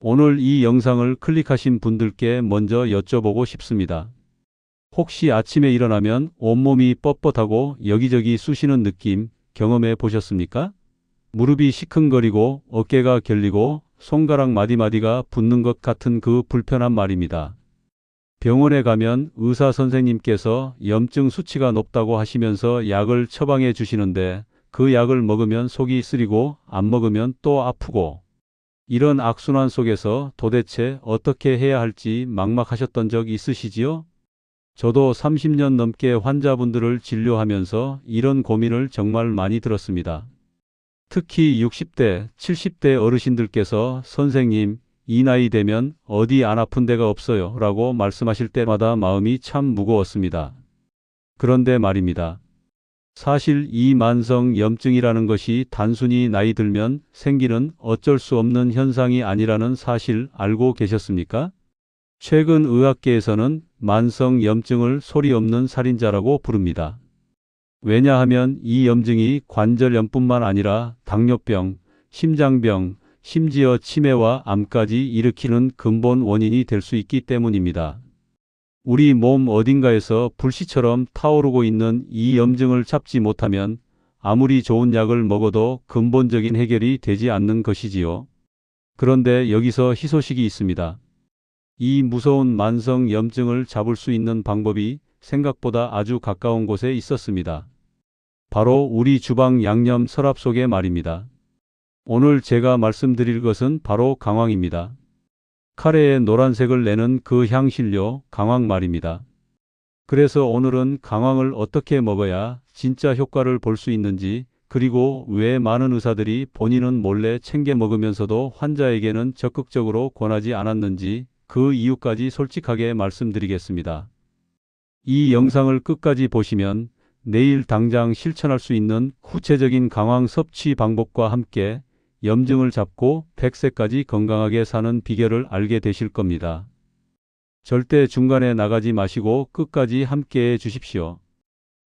오늘 이 영상을 클릭하신 분들께 먼저 여쭤보고 싶습니다. 혹시 아침에 일어나면 온몸이 뻣뻣하고 여기저기 쑤시는 느낌 경험해 보셨습니까? 무릎이 시큰거리고 어깨가 결리고 손가락 마디마디가 붓는 것 같은 그 불편한 말입니다. 병원에 가면 의사 선생님께서 염증 수치가 높다고 하시면서 약을 처방해 주시는데 그 약을 먹으면 속이 쓰리고 안 먹으면 또 아프고, 이런 악순환 속에서 도대체 어떻게 해야 할지 막막하셨던 적 있으시지요? 저도 30년 넘게 환자분들을 진료하면서 이런 고민을 정말 많이 들었습니다. 특히 60대, 70대 어르신들께서 선생님, 이 나이 되면 어디 안 아픈 데가 없어요 라고 말씀하실 때마다 마음이 참 무거웠습니다. 그런데 말입니다. 사실 이 만성 염증이라는 것이 단순히 나이 들면 생기는 어쩔 수 없는 현상이 아니라는 사실 알고 계셨습니까? 최근 의학계에서는 만성 염증을 소리 없는 살인자라고 부릅니다. 왜냐하면 이 염증이 관절염뿐만 아니라 당뇨병, 심장병, 심지어 치매와 암까지 일으키는 근본 원인이 될 수 있기 때문입니다. 우리 몸 어딘가에서 불씨처럼 타오르고 있는 이 염증을 잡지 못하면 아무리 좋은 약을 먹어도 근본적인 해결이 되지 않는 것이지요. 그런데 여기서 희소식이 있습니다. 이 무서운 만성 염증을 잡을 수 있는 방법이 생각보다 아주 가까운 곳에 있었습니다. 바로 우리 주방 양념 서랍 속에 말입니다. 오늘 제가 말씀드릴 것은 바로 강황입니다. 카레에 노란색을 내는 그 향신료 강황 말입니다. 그래서 오늘은 강황을 어떻게 먹어야 진짜 효과를 볼 수 있는지, 그리고 왜 많은 의사들이 본인은 몰래 챙겨 먹으면서도 환자에게는 적극적으로 권하지 않았는지 그 이유까지 솔직하게 말씀드리겠습니다. 이 영상을 끝까지 보시면 내일 당장 실천할 수 있는 구체적인 강황 섭취 방법과 함께 염증을 잡고 100세까지 건강하게 사는 비결을 알게 되실 겁니다. 절대 중간에 나가지 마시고 끝까지 함께해 주십시오.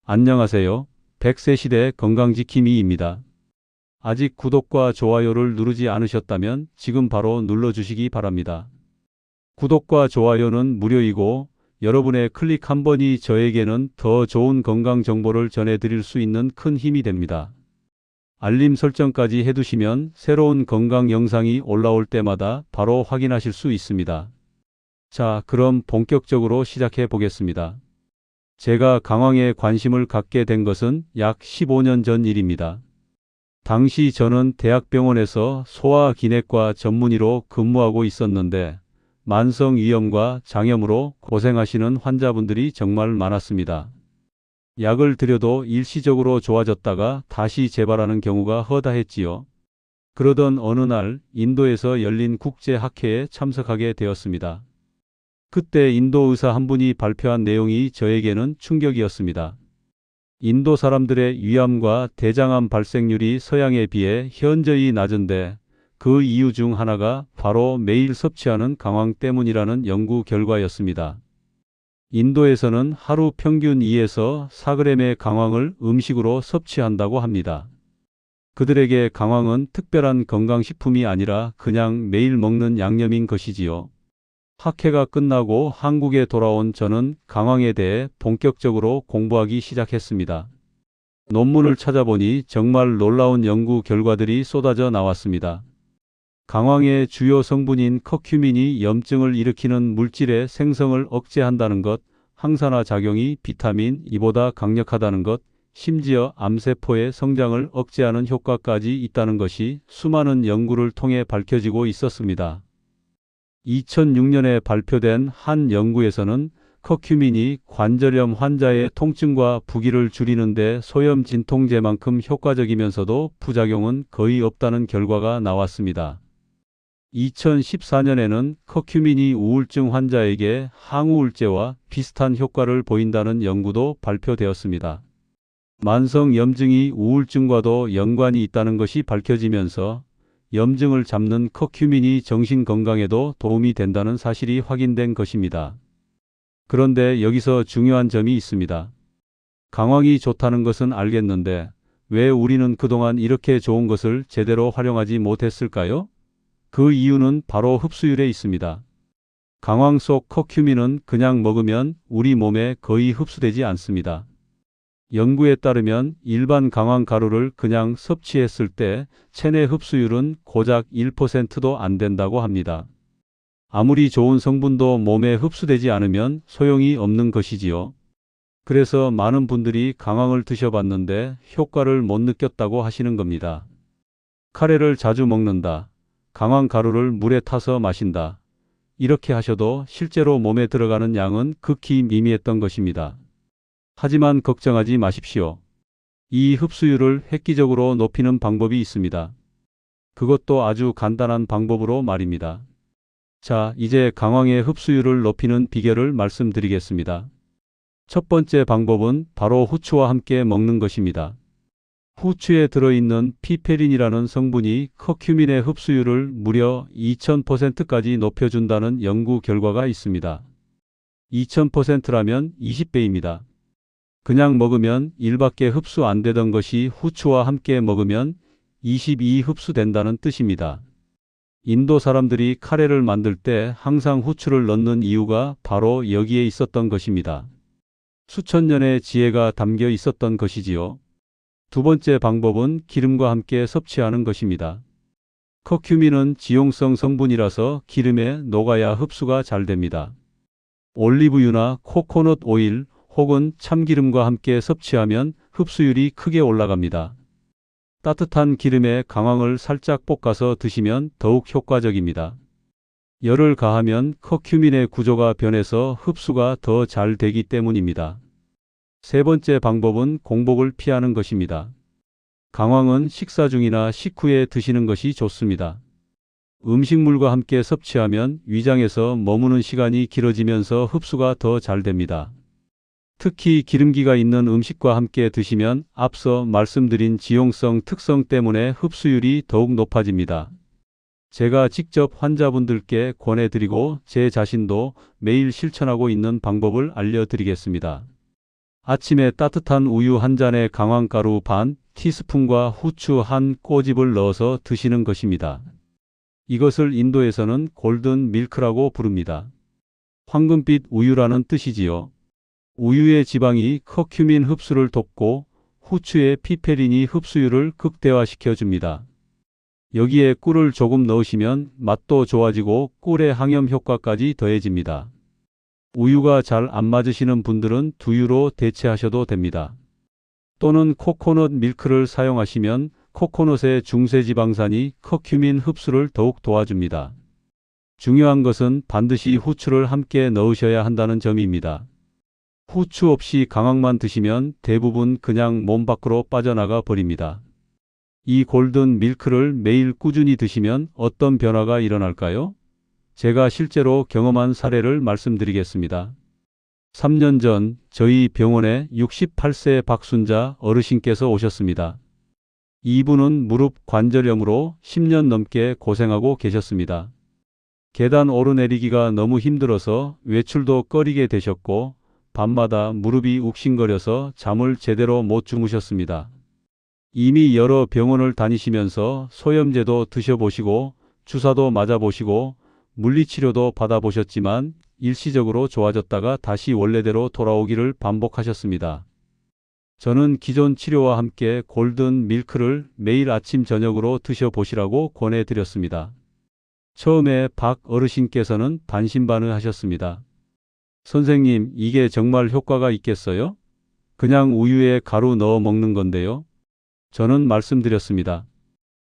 안녕하세요. 100세 시대 건강지킴이입니다. 아직 구독과 좋아요를 누르지 않으셨다면 지금 바로 눌러주시기 바랍니다. 구독과 좋아요는 무료이고 여러분의 클릭 한 번이 저에게는 더 좋은 건강 정보를 전해드릴 수 있는 큰 힘이 됩니다. 알림 설정까지 해두시면 새로운 건강 영상이 올라올 때마다 바로 확인하실 수 있습니다. 자, 그럼 본격적으로 시작해 보겠습니다. 제가 강황에 관심을 갖게 된 것은 약 15년 전 일입니다. 당시 저는 대학병원에서 소화기내과 전문의로 근무하고 있었는데 만성위염과 장염으로 고생하시는 환자분들이 정말 많았습니다. 약을 드려도 일시적으로 좋아졌다가 다시 재발하는 경우가 허다했지요. 그러던 어느 날 인도에서 열린 국제학회에 참석하게 되었습니다. 그때 인도 의사 한 분이 발표한 내용이 저에게는 충격이었습니다. 인도 사람들의 위암과 대장암 발생률이 서양에 비해 현저히 낮은데 그 이유 중 하나가 바로 매일 섭취하는 강황 때문이라는 연구 결과였습니다. 인도에서는 하루 평균 2에서 4g의 강황을 음식으로 섭취한다고 합니다. 그들에게 강황은 특별한 건강식품이 아니라 그냥 매일 먹는 양념인 것이지요. 학회가 끝나고 한국에 돌아온 저는 강황에 대해 본격적으로 공부하기 시작했습니다. 논문을 찾아보니 정말 놀라운 연구 결과들이 쏟아져 나왔습니다. 강황의 주요 성분인 커큐민이 염증을 일으키는 물질의 생성을 억제한다는 것, 항산화 작용이 비타민 E보다 강력하다는 것, 심지어 암세포의 성장을 억제하는 효과까지 있다는 것이 수많은 연구를 통해 밝혀지고 있었습니다. 2006년에 발표된 한 연구에서는 커큐민이 관절염 환자의 통증과 부기를 줄이는 데 소염 진통제만큼 효과적이면서도 부작용은 거의 없다는 결과가 나왔습니다. 2014년에는 커큐민이 우울증 환자에게 항우울제와 비슷한 효과를 보인다는 연구도 발표되었습니다. 만성 염증이 우울증과도 연관이 있다는 것이 밝혀지면서 염증을 잡는 커큐민이 정신 건강에도 도움이 된다는 사실이 확인된 것입니다. 그런데 여기서 중요한 점이 있습니다. 강황이 좋다는 것은 알겠는데 왜 우리는 그동안 이렇게 좋은 것을 제대로 활용하지 못했을까요? 그 이유는 바로 흡수율에 있습니다. 강황 속 커큐민은 그냥 먹으면 우리 몸에 거의 흡수되지 않습니다. 연구에 따르면 일반 강황 가루를 그냥 섭취했을 때 체내 흡수율은 고작 1%도 안 된다고 합니다. 아무리 좋은 성분도 몸에 흡수되지 않으면 소용이 없는 것이지요. 그래서 많은 분들이 강황을 드셔봤는데 효과를 못 느꼈다고 하시는 겁니다. 카레를 자주 먹는다. 강황 가루를 물에 타서 마신다. 이렇게 하셔도 실제로 몸에 들어가는 양은 극히 미미했던 것입니다. 하지만 걱정하지 마십시오. 이 흡수율을 획기적으로 높이는 방법이 있습니다. 그것도 아주 간단한 방법으로 말입니다. 자, 이제 강황의 흡수율을 높이는 비결을 말씀드리겠습니다. 첫 번째 방법은 바로 후추와 함께 먹는 것입니다. 후추에 들어있는 피페린이라는 성분이 커큐민의 흡수율을 무려 2000%까지 높여준다는 연구 결과가 있습니다. 2000%라면 20배입니다. 그냥 먹으면 1밖에 흡수 안 되던 것이 후추와 함께 먹으면 22 흡수된다는 뜻입니다. 인도 사람들이 카레를 만들 때 항상 후추를 넣는 이유가 바로 여기에 있었던 것입니다. 수천 년의 지혜가 담겨 있었던 것이지요. 두 번째 방법은 기름과 함께 섭취하는 것입니다. 커큐민은 지용성 성분이라서 기름에 녹아야 흡수가 잘 됩니다. 올리브유나 코코넛 오일 혹은 참기름과 함께 섭취하면 흡수율이 크게 올라갑니다. 따뜻한 기름에 강황을 살짝 볶아서 드시면 더욱 효과적입니다. 열을 가하면 커큐민의 구조가 변해서 흡수가 더 잘 되기 때문입니다. 세 번째 방법은 공복을 피하는 것입니다. 강황은 식사 중이나 식후에 드시는 것이 좋습니다. 음식물과 함께 섭취하면 위장에서 머무는 시간이 길어지면서 흡수가 더 잘 됩니다. 특히 기름기가 있는 음식과 함께 드시면 앞서 말씀드린 지용성 특성 때문에 흡수율이 더욱 높아집니다. 제가 직접 환자분들께 권해드리고 제 자신도 매일 실천하고 있는 방법을 알려드리겠습니다. 아침에 따뜻한 우유 한 잔에 강황가루 반 티스푼과 후추 한 꼬집을 넣어서 드시는 것입니다. 이것을 인도에서는 골든 밀크라고 부릅니다. 황금빛 우유라는 뜻이지요. 우유의 지방이 커큐민 흡수를 돕고 후추의 피페린이 흡수율을 극대화시켜 줍니다. 여기에 꿀을 조금 넣으시면 맛도 좋아지고 꿀의 항염 효과까지 더해집니다. 우유가 잘 안 맞으시는 분들은 두유로 대체하셔도 됩니다. 또는 코코넛 밀크를 사용하시면 코코넛의 중세지방산이 커큐민 흡수를 더욱 도와줍니다. 중요한 것은 반드시 후추를 함께 넣으셔야 한다는 점입니다. 후추 없이 강황만 드시면 대부분 그냥 몸 밖으로 빠져나가 버립니다. 이 골든 밀크를 매일 꾸준히 드시면 어떤 변화가 일어날까요? 제가 실제로 경험한 사례를 말씀드리겠습니다. 3년 전 저희 병원에 68세 박순자 어르신께서 오셨습니다. 이분은 무릎 관절염으로 10년 넘게 고생하고 계셨습니다. 계단 오르내리기가 너무 힘들어서 외출도 꺼리게 되셨고 밤마다 무릎이 욱신거려서 잠을 제대로 못 주무셨습니다. 이미 여러 병원을 다니시면서 소염제도 드셔보시고 주사도 맞아보시고 물리치료도 받아보셨지만 일시적으로 좋아졌다가 다시 원래대로 돌아오기를 반복하셨습니다. 저는 기존 치료와 함께 골든 밀크를 매일 아침 저녁으로 드셔보시라고 권해드렸습니다. 처음에 박 어르신께서는 반신반의하셨습니다. 선생님, 이게 정말 효과가 있겠어요? 그냥 우유에 가루 넣어 먹는 건데요. 저는 말씀드렸습니다.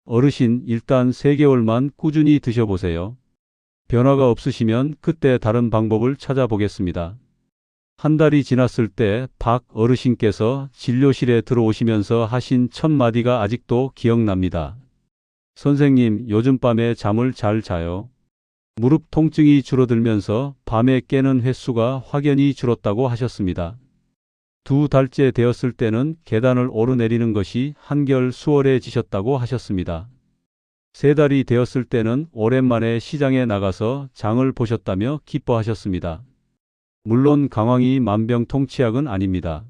어르신, 일단 3개월만 꾸준히 드셔보세요. 변화가 없으시면 그때 다른 방법을 찾아보겠습니다. 한 달이 지났을 때 박 어르신께서 진료실에 들어오시면서 하신 첫 마디가 아직도 기억납니다. 선생님, 요즘 밤에 잠을 잘 자요. 무릎 통증이 줄어들면서 밤에 깨는 횟수가 확연히 줄었다고 하셨습니다. 2달째 되었을 때는 계단을 오르내리는 것이 한결 수월해지셨다고 하셨습니다. 3달이 되었을 때는 오랜만에 시장에 나가서 장을 보셨다며 기뻐하셨습니다. 물론 강황이 만병통치약은 아닙니다.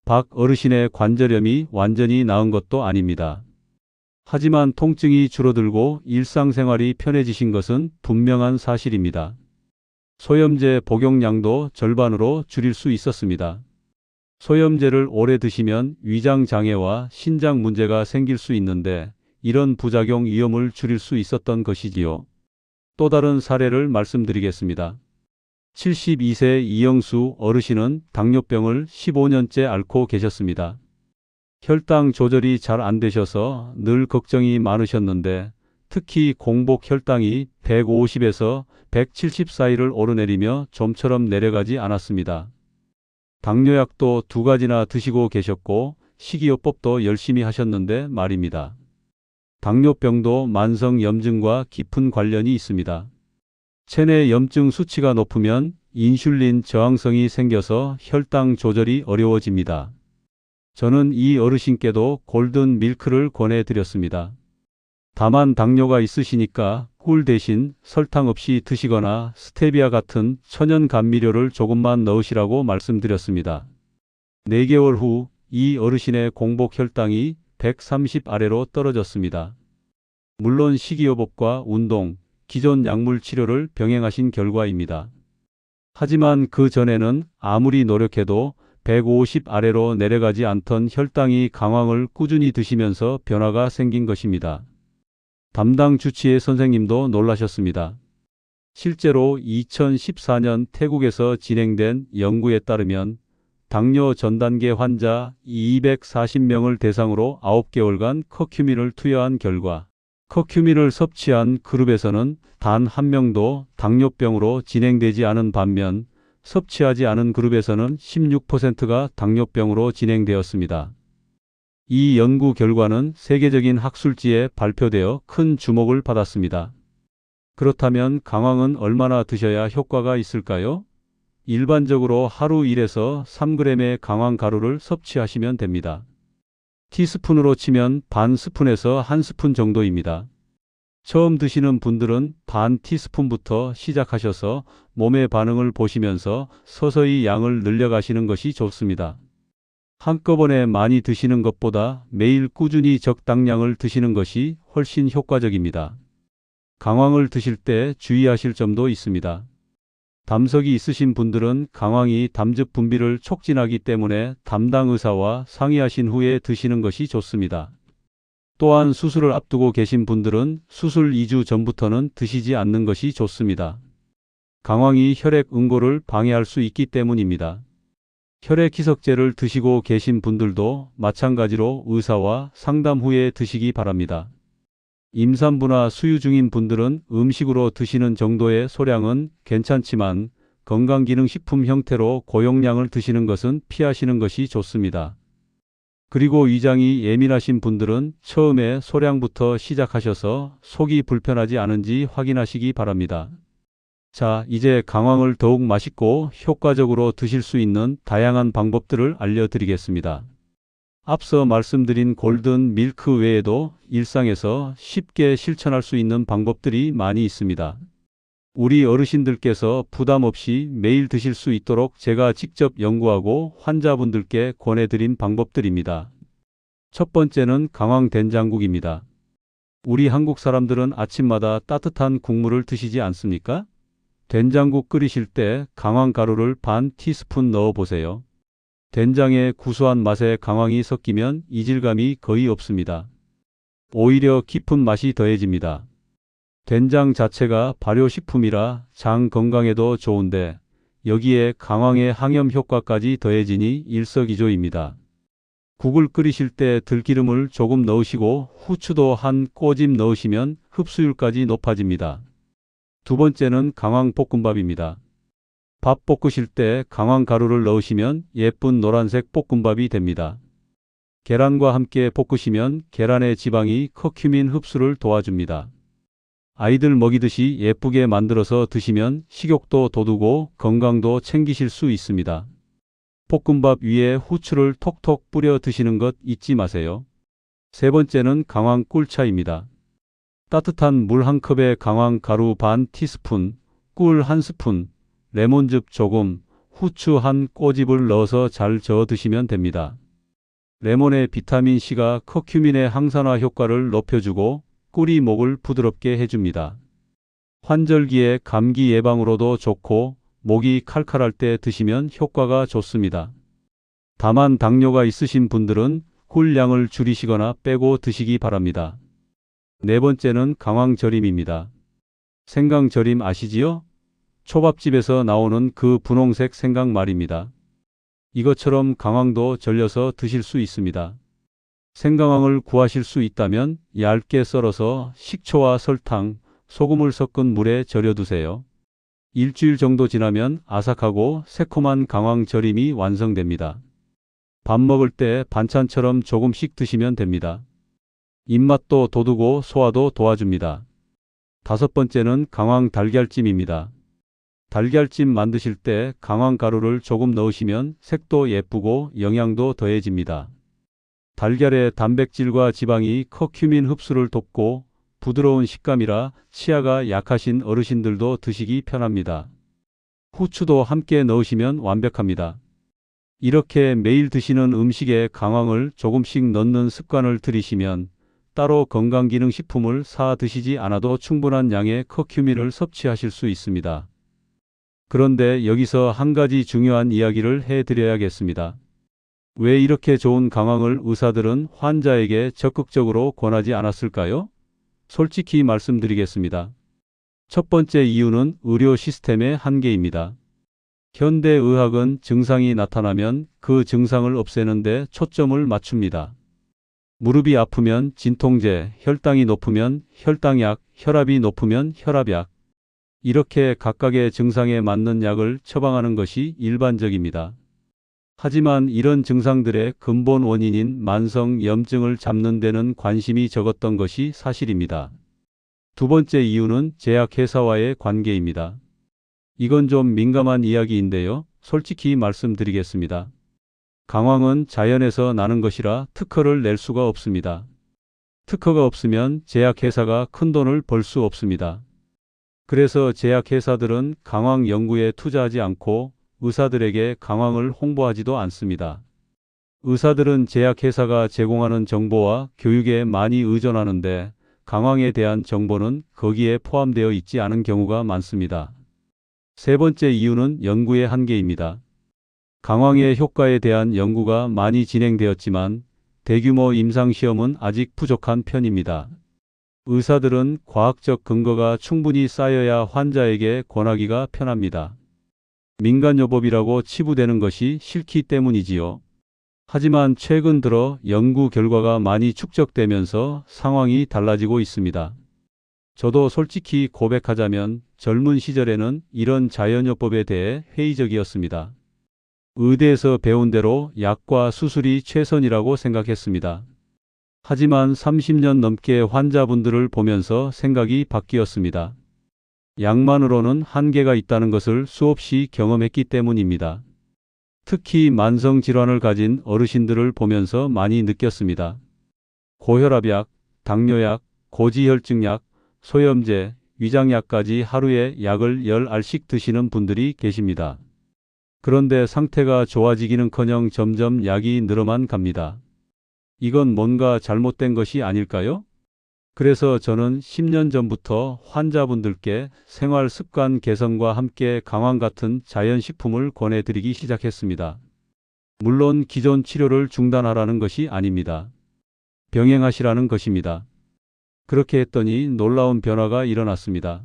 박 어르신의 관절염이 완전히 나은 것도 아닙니다. 하지만 통증이 줄어들고 일상생활이 편해지신 것은 분명한 사실입니다. 소염제 복용량도 절반으로 줄일 수 있었습니다. 소염제를 오래 드시면 위장 장애와 신장 문제가 생길 수 있는데 이런 부작용 위험을 줄일 수 있었던 것이지요. 또 다른 사례를 말씀드리겠습니다. 72세 이영수 어르신은 당뇨병을 15년째 앓고 계셨습니다. 혈당 조절이 잘 안 되셔서 늘 걱정이 많으셨는데 특히 공복 혈당이 150에서 170 사이를 오르내리며 좀처럼 내려가지 않았습니다. 당뇨약도 2가지나 드시고 계셨고 식이요법도 열심히 하셨는데 말입니다. 당뇨병도 만성염증과 깊은 관련이 있습니다. 체내 염증 수치가 높으면 인슐린 저항성이 생겨서 혈당 조절이 어려워집니다. 저는 이 어르신께도 골든 밀크를 권해드렸습니다. 다만 당뇨가 있으시니까 꿀 대신 설탕 없이 드시거나 스테비아 같은 천연 감미료를 조금만 넣으시라고 말씀드렸습니다. 4개월 후 이 어르신의 공복 혈당이 130 아래로 떨어졌습니다. 물론 식이요법과 운동, 기존 약물 치료를 병행하신 결과입니다. 하지만 그 전에는 아무리 노력해도 150 아래로 내려가지 않던 혈당이 강황을 꾸준히 드시면서 변화가 생긴 것입니다. 담당 주치의 선생님도 놀라셨습니다. 실제로 2014년 태국에서 진행된 연구에 따르면 당뇨 전단계 환자 240명을 대상으로 9개월간 커큐민을 투여한 결과 커큐민을 섭취한 그룹에서는 단 1명도 당뇨병으로 진행되지 않은 반면 섭취하지 않은 그룹에서는 16%가 당뇨병으로 진행되었습니다. 이 연구 결과는 세계적인 학술지에 발표되어 큰 주목을 받았습니다. 그렇다면 강황은 얼마나 드셔야 효과가 있을까요? 일반적으로 하루 1에서 3g의 강황 가루를 섭취하시면 됩니다. 티스푼으로 치면 반 스푼에서 1스푼 정도입니다. 처음 드시는 분들은 반 티스푼부터 시작하셔서 몸의 반응을 보시면서 서서히 양을 늘려가시는 것이 좋습니다. 한꺼번에 많이 드시는 것보다 매일 꾸준히 적당량을 드시는 것이 훨씬 효과적입니다. 강황을 드실 때 주의하실 점도 있습니다. 담석이 있으신 분들은 강황이 담즙 분비를 촉진하기 때문에 담당 의사와 상의하신 후에 드시는 것이 좋습니다. 또한 수술을 앞두고 계신 분들은 수술 2주 전부터는 드시지 않는 것이 좋습니다. 강황이 혈액 응고를 방해할 수 있기 때문입니다. 혈액 희석제를 드시고 계신 분들도 마찬가지로 의사와 상담 후에 드시기 바랍니다. 임산부나 수유 중인 분들은 음식으로 드시는 정도의 소량은 괜찮지만 건강기능식품 형태로 고용량을 드시는 것은 피하시는 것이 좋습니다. 그리고 위장이 예민하신 분들은 처음에 소량부터 시작하셔서 속이 불편하지 않은지 확인하시기 바랍니다. 자, 이제 강황을 더욱 맛있고 효과적으로 드실 수 있는 다양한 방법들을 알려드리겠습니다. 앞서 말씀드린 골든 밀크 외에도 일상에서 쉽게 실천할 수 있는 방법들이 많이 있습니다. 우리 어르신들께서 부담 없이 매일 드실 수 있도록 제가 직접 연구하고 환자분들께 권해드린 방법들입니다. 첫 번째는 강황 된장국입니다. 우리 한국 사람들은 아침마다 따뜻한 국물을 드시지 않습니까? 된장국 끓이실 때 강황 가루를 반 티스푼 넣어 보세요. 된장의 구수한 맛에 강황이 섞이면 이질감이 거의 없습니다. 오히려 깊은 맛이 더해집니다. 된장 자체가 발효식품이라 장 건강에도 좋은데 여기에 강황의 항염 효과까지 더해지니 일석이조입니다. 국을 끓이실 때 들기름을 조금 넣으시고 후추도 한 꼬집 넣으시면 흡수율까지 높아집니다. 두 번째는 강황 볶음밥입니다. 밥 볶으실 때 강황 가루를 넣으시면 예쁜 노란색 볶음밥이 됩니다. 계란과 함께 볶으시면 계란의 지방이 커큐민 흡수를 도와줍니다. 아이들 먹이듯이 예쁘게 만들어서 드시면 식욕도 돋우고 건강도 챙기실 수 있습니다. 볶음밥 위에 후추를 톡톡 뿌려 드시는 것 잊지 마세요. 세 번째는 강황 꿀차입니다. 따뜻한 물 1컵에 강황 가루 반 티스푼, 꿀 1스푼, 레몬즙 조금, 후추 한 꼬집을 넣어서 잘 저어 드시면 됩니다. 레몬의 비타민C가 커큐민의 항산화 효과를 높여주고 꿀이 목을 부드럽게 해줍니다. 환절기에 감기 예방으로도 좋고 목이 칼칼할 때 드시면 효과가 좋습니다. 다만 당뇨가 있으신 분들은 꿀 양을 줄이시거나 빼고 드시기 바랍니다. 네 번째는 강황절임입니다. 생강절임 아시지요? 초밥집에서 나오는 그 분홍색 생강 말입니다. 이것처럼 강황도 절여서 드실 수 있습니다. 생강황을 구하실 수 있다면 얇게 썰어서 식초와 설탕, 소금을 섞은 물에 절여 두세요. 일주일 정도 지나면 아삭하고 새콤한 강황절임이 완성됩니다. 밥 먹을 때 반찬처럼 조금씩 드시면 됩니다. 입맛도 돋우고 소화도 도와줍니다. 다섯 번째는 강황 달걀찜입니다. 달걀찜 만드실 때 강황 가루를 조금 넣으시면 색도 예쁘고 영양도 더해집니다. 달걀의 단백질과 지방이 커큐민 흡수를 돕고 부드러운 식감이라 치아가 약하신 어르신들도 드시기 편합니다. 후추도 함께 넣으시면 완벽합니다. 이렇게 매일 드시는 음식에 강황을 조금씩 넣는 습관을 들이시면 따로 건강기능식품을 사 드시지 않아도 충분한 양의 커큐민을 섭취하실 수 있습니다. 그런데 여기서 한 가지 중요한 이야기를 해드려야겠습니다. 왜 이렇게 좋은 강황을 의사들은 환자에게 적극적으로 권하지 않았을까요? 솔직히 말씀드리겠습니다. 첫 번째 이유는 의료 시스템의 한계입니다. 현대의학은 증상이 나타나면 그 증상을 없애는 데 초점을 맞춥니다. 무릎이 아프면 진통제, 혈당이 높으면 혈당약, 혈압이 높으면 혈압약. 이렇게 각각의 증상에 맞는 약을 처방하는 것이 일반적입니다. 하지만 이런 증상들의 근본 원인인 만성 염증을 잡는 데는 관심이 적었던 것이 사실입니다. 두 번째 이유는 제약회사와의 관계입니다. 이건 좀 민감한 이야기인데요. 솔직히 말씀드리겠습니다. 강황은 자연에서 나는 것이라 특허를 낼 수가 없습니다. 특허가 없으면 제약회사가 큰 돈을 벌 수 없습니다. 그래서 제약회사들은 강황 연구에 투자하지 않고 의사들에게 강황을 홍보하지도 않습니다. 의사들은 제약회사가 제공하는 정보와 교육에 많이 의존하는데 강황에 대한 정보는 거기에 포함되어 있지 않은 경우가 많습니다. 세 번째 이유는 연구의 한계입니다. 강황의 효과에 대한 연구가 많이 진행되었지만 대규모 임상시험은 아직 부족한 편입니다. 의사들은 과학적 근거가 충분히 쌓여야 환자에게 권하기가 편합니다. 민간요법이라고 치부되는 것이 싫기 때문이지요. 하지만 최근 들어 연구 결과가 많이 축적되면서 상황이 달라지고 있습니다. 저도 솔직히 고백하자면 젊은 시절에는 이런 자연요법에 대해 회의적이었습니다. 의대에서 배운 대로 약과 수술이 최선이라고 생각했습니다. 하지만 30년 넘게 환자분들을 보면서 생각이 바뀌었습니다. 약만으로는 한계가 있다는 것을 수없이 경험했기 때문입니다. 특히 만성질환을 가진 어르신들을 보면서 많이 느꼈습니다. 고혈압약, 당뇨약, 고지혈증약, 소염제, 위장약까지 하루에 약을 10알씩 드시는 분들이 계십니다. 그런데 상태가 좋아지기는커녕 점점 약이 늘어만 갑니다. 이건 뭔가 잘못된 것이 아닐까요? 그래서 저는 10년 전부터 환자분들께 생활 습관 개선과 함께 강황 같은 자연식품을 권해드리기 시작했습니다. 물론 기존 치료를 중단하라는 것이 아닙니다. 병행하시라는 것입니다. 그렇게 했더니 놀라운 변화가 일어났습니다.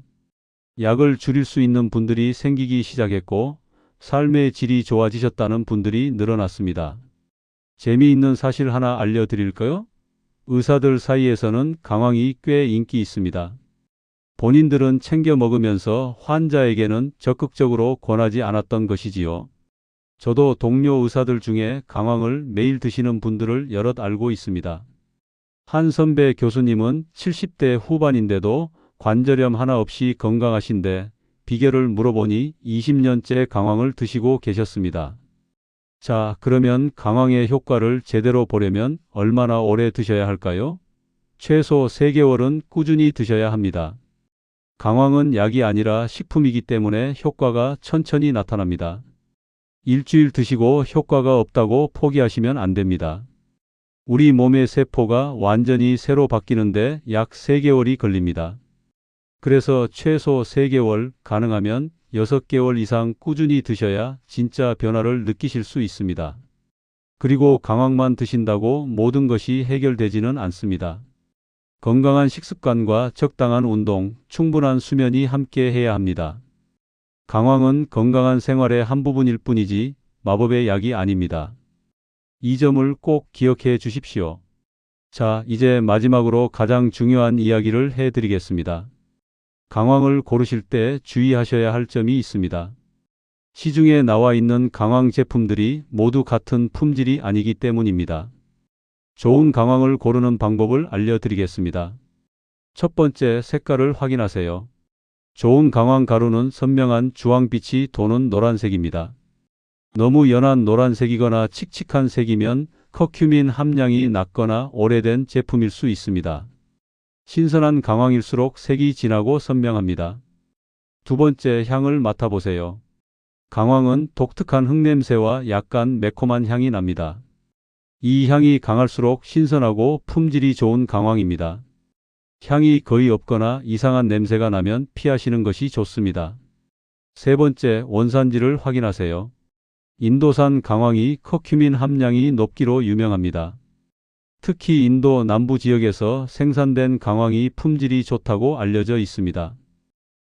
약을 줄일 수 있는 분들이 생기기 시작했고 삶의 질이 좋아지셨다는 분들이 늘어났습니다. 재미있는 사실 하나 알려드릴까요? 의사들 사이에서는 강황이 꽤 인기 있습니다. 본인들은 챙겨 먹으면서 환자에게는 적극적으로 권하지 않았던 것이지요. 저도 동료 의사들 중에 강황을 매일 드시는 분들을 여럿 알고 있습니다. 한 선배 교수님은 70대 후반인데도 관절염 하나 없이 건강하신데 비결을 물어보니 20년째 강황을 드시고 계셨습니다. 자, 그러면 강황의 효과를 제대로 보려면 얼마나 오래 드셔야 할까요? 최소 3개월은 꾸준히 드셔야 합니다. 강황은 약이 아니라 식품이기 때문에 효과가 천천히 나타납니다. 일주일 드시고 효과가 없다고 포기하시면 안 됩니다. 우리 몸의 세포가 완전히 새로 바뀌는데 약 3개월이 걸립니다. 그래서 최소 3개월, 가능하면 6개월 이상 꾸준히 드셔야 진짜 변화를 느끼실 수 있습니다. 그리고 강황만 드신다고 모든 것이 해결되지는 않습니다. 건강한 식습관과 적당한 운동, 충분한 수면이 함께 해야 합니다. 강황은 건강한 생활의 한 부분일 뿐이지 마법의 약이 아닙니다. 이 점을 꼭 기억해 주십시오. 자, 이제 마지막으로 가장 중요한 이야기를 해드리겠습니다. 강황을 고르실 때 주의하셔야 할 점이 있습니다. 시중에 나와 있는 강황 제품들이 모두 같은 품질이 아니기 때문입니다. 좋은 강황을 고르는 방법을 알려드리겠습니다. 첫 번째, 색깔을 확인하세요. 좋은 강황 가루는 선명한 주황빛이 도는 노란색입니다. 너무 연한 노란색이거나 칙칙한 색이면 커큐민 함량이 낮거나 오래된 제품일 수 있습니다. 신선한 강황일수록 색이 진하고 선명합니다. 두 번째, 향을 맡아보세요. 강황은 독특한 흙냄새와 약간 매콤한 향이 납니다. 이 향이 강할수록 신선하고 품질이 좋은 강황입니다. 향이 거의 없거나 이상한 냄새가 나면 피하시는 것이 좋습니다. 세 번째, 원산지를 확인하세요. 인도산 강황이 커큐민 함량이 높기로 유명합니다. 특히 인도 남부 지역에서 생산된 강황이 품질이 좋다고 알려져 있습니다.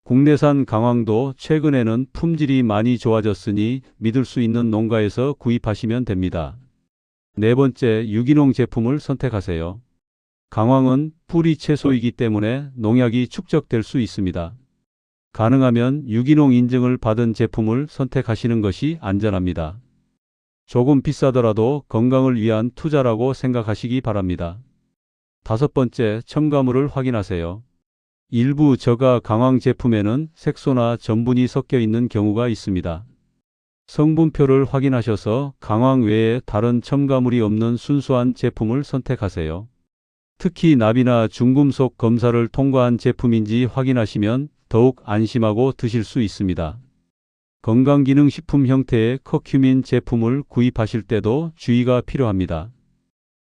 국내산 강황도 최근에는 품질이 많이 좋아졌으니 믿을 수 있는 농가에서 구입하시면 됩니다. 네 번째, 유기농 제품을 선택하세요. 강황은 뿌리 채소이기 때문에 농약이 축적될 수 있습니다. 가능하면 유기농 인증을 받은 제품을 선택하시는 것이 안전합니다. 조금 비싸더라도 건강을 위한 투자라고 생각하시기 바랍니다. 다섯 번째, 첨가물을 확인하세요. 일부 저가 강황 제품에는 색소나 전분이 섞여 있는 경우가 있습니다. 성분표를 확인하셔서 강황 외에 다른 첨가물이 없는 순수한 제품을 선택하세요. 특히 납이나 중금속 검사를 통과한 제품인지 확인하시면 더욱 안심하고 드실 수 있습니다. 건강기능식품 형태의 커큐민 제품을 구입하실 때도 주의가 필요합니다.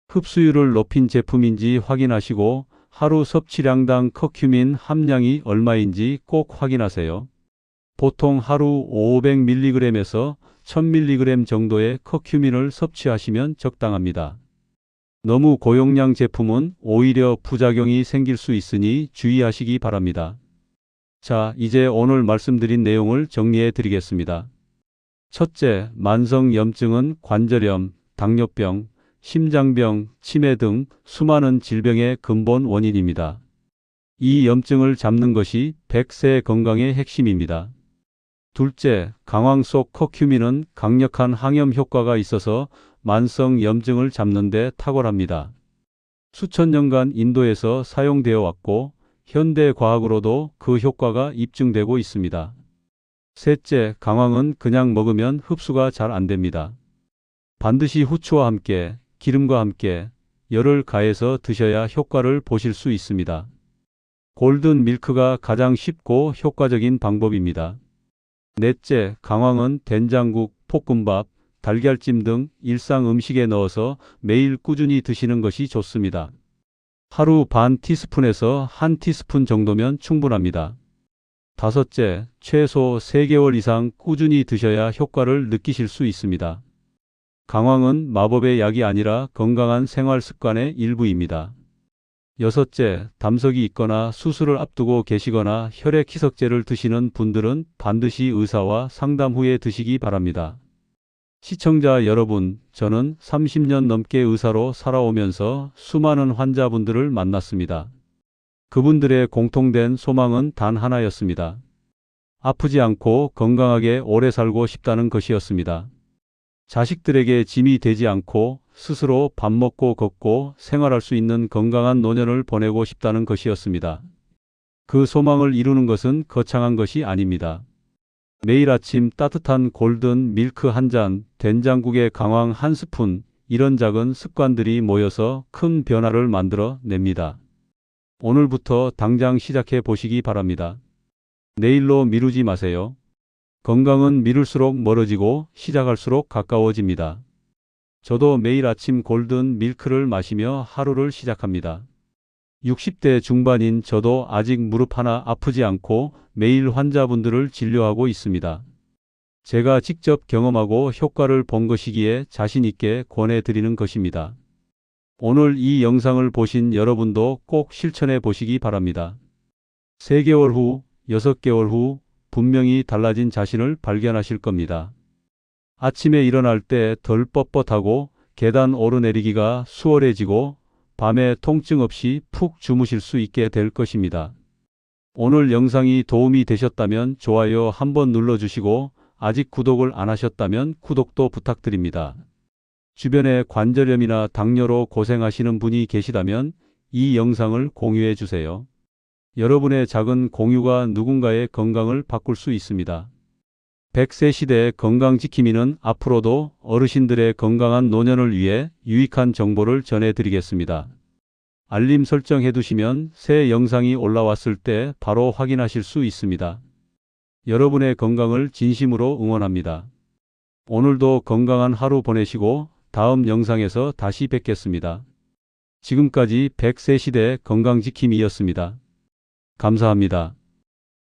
흡수율을 높인 제품인지 확인하시고 하루 섭취량당 커큐민 함량이 얼마인지 꼭 확인하세요. 보통 하루 500mg에서 1000mg 정도의 커큐민을 섭취하시면 적당합니다. 너무 고용량 제품은 오히려 부작용이 생길 수 있으니 주의하시기 바랍니다. 자, 이제 오늘 말씀드린 내용을 정리해 드리겠습니다. 첫째, 만성염증은 관절염, 당뇨병, 심장병, 치매 등 수많은 질병의 근본 원인입니다. 이 염증을 잡는 것이 100세 건강의 핵심입니다. 둘째, 강황 속 커큐민은 강력한 항염 효과가 있어서 만성 염증을 잡는 데 탁월합니다. 수천 년간 인도에서 사용되어 왔고 현대 과학으로도 그 효과가 입증되고 있습니다. 셋째, 강황은 그냥 먹으면 흡수가 잘 안 됩니다. 반드시 후추와 함께, 기름과 함께 열을 가해서 드셔야 효과를 보실 수 있습니다. 골든 밀크가 가장 쉽고 효과적인 방법입니다. 넷째, 강황은 된장국, 볶음밥, 달걀찜 등 일상 음식에 넣어서 매일 꾸준히 드시는 것이 좋습니다. 하루 반 티스푼에서 1티스푼 정도면 충분합니다. 다섯째, 최소 3개월 이상 꾸준히 드셔야 효과를 느끼실 수 있습니다. 강황은 마법의 약이 아니라 건강한 생활 습관의 일부입니다. 여섯째, 담석이 있거나 수술을 앞두고 계시거나 혈액 희석제를 드시는 분들은 반드시 의사와 상담 후에 드시기 바랍니다. 시청자 여러분, 저는 30년 넘게 의사로 살아오면서 수많은 환자분들을 만났습니다. 그분들의 공통된 소망은 단 하나였습니다. 아프지 않고 건강하게 오래 살고 싶다는 것이었습니다. 자식들에게 짐이 되지 않고 스스로 밥 먹고 걷고 생활할 수 있는 건강한 노년을 보내고 싶다는 것이었습니다. 그 소망을 이루는 것은 거창한 것이 아닙니다. 매일 아침 따뜻한 골든 밀크 한 잔, 된장국에 강황 한 스푼, 이런 작은 습관들이 모여서 큰 변화를 만들어 냅니다. 오늘부터 당장 시작해 보시기 바랍니다. 내일로 미루지 마세요. 건강은 미룰수록 멀어지고 시작할수록 가까워집니다. 저도 매일 아침 골든 밀크를 마시며 하루를 시작합니다. 60대 중반인 저도 아직 무릎 하나 아프지 않고 매일 환자분들을 진료하고 있습니다. 제가 직접 경험하고 효과를 본 것이기에 자신 있게 권해드리는 것입니다. 오늘 이 영상을 보신 여러분도 꼭 실천해 보시기 바랍니다. 3개월 후, 6개월 후 분명히 달라진 자신을 발견하실 겁니다. 아침에 일어날 때 덜 뻣뻣하고 계단 오르내리기가 수월해지고 밤에 통증 없이 푹 주무실 수 있게 될 것입니다. 오늘 영상이 도움이 되셨다면 좋아요 한번 눌러주시고 아직 구독을 안 하셨다면 구독도 부탁드립니다. 주변에 관절염이나 당뇨로 고생하시는 분이 계시다면 이 영상을 공유해 주세요. 여러분의 작은 공유가 누군가의 건강을 바꿀 수 있습니다. 100세 시대의 건강지킴이는 앞으로도 어르신들의 건강한 노년을 위해 유익한 정보를 전해드리겠습니다. 알림 설정해 두시면 새 영상이 올라왔을 때 바로 확인하실 수 있습니다. 여러분의 건강을 진심으로 응원합니다. 오늘도 건강한 하루 보내시고 다음 영상에서 다시 뵙겠습니다. 지금까지 100세 시대 건강지킴이였습니다. 감사합니다.